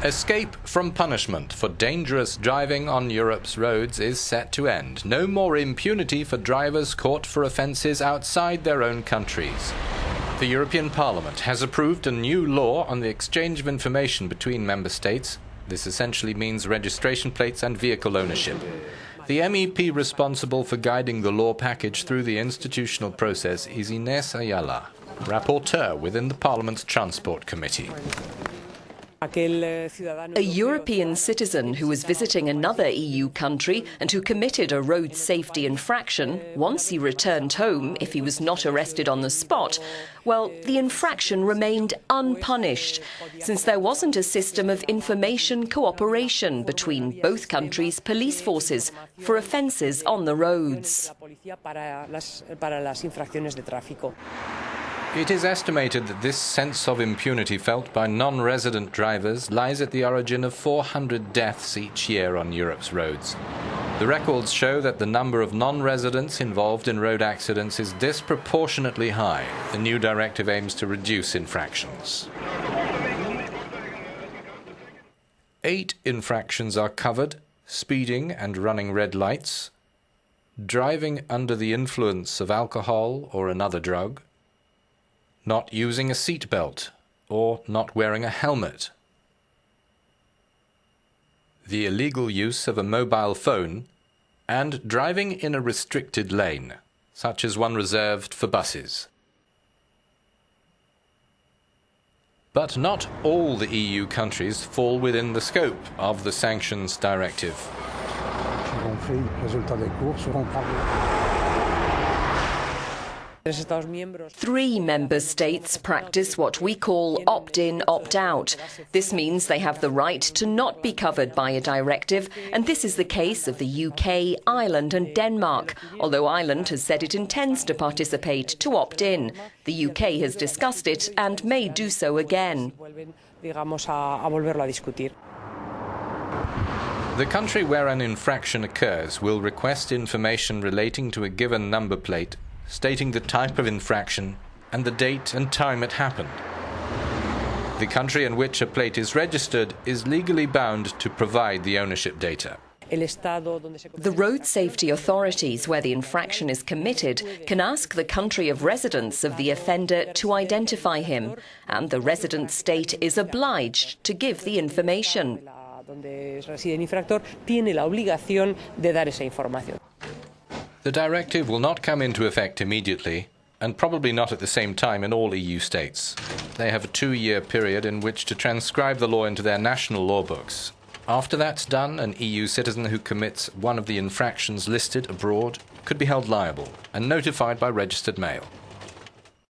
Escape from punishment for dangerous driving on Europe's roads is set to end. No more impunity for drivers caught for offences outside their own countries. The European Parliament has approved a new law on the exchange of information between member states. This essentially means registration plates and vehicle ownership. The MEP responsible for guiding the law package through the institutional process is Ines Ayala, rapporteur within the Parliament's Transport Committee. A European citizen who was visiting another EU country and who committed a road safety infraction, once he returned home, if he was not arrested on the spot, well, the infraction remained unpunished, since there wasn't a system of information cooperation between both countries' police forces for offences on the roads. It is estimated that this sense of impunity felt by non-resident drivers lies at the origin of 400 deaths each year on Europe's roads. The records show that the number of non-residents involved in road accidents is disproportionately high. The new directive aims to reduce infractions. 8 infractions are covered: speeding and running red lights, driving under the influence of alcohol or another drug, not using a seatbelt or not wearing a helmet, the illegal use of a mobile phone, and driving in a restricted lane, such as one reserved for buses. But not all the EU countries fall within the scope of the Sanctions Directive. 3 member states practice what we call opt-in, opt-out. This means they have the right to not be covered by a directive, and this is the case of the UK, Ireland and Denmark, although Ireland has said it intends to participate, to opt in. The UK has discussed it and may do so again. The country where an infraction occurs will request information relating to a given number plate, stating the type of infraction and the date and time it happened. The country in which a plate is registered is legally bound to provide the ownership data. The road safety authorities where the infraction is committed can ask the country of residence of the offender to identify him, and the resident state is obliged to give the information. The directive will not come into effect immediately, and probably not at the same time in all EU states. They have a 2-year period in which to transcribe the law into their national law books. After that's done, an EU citizen who commits one of the infractions listed abroad could be held liable and notified by registered mail.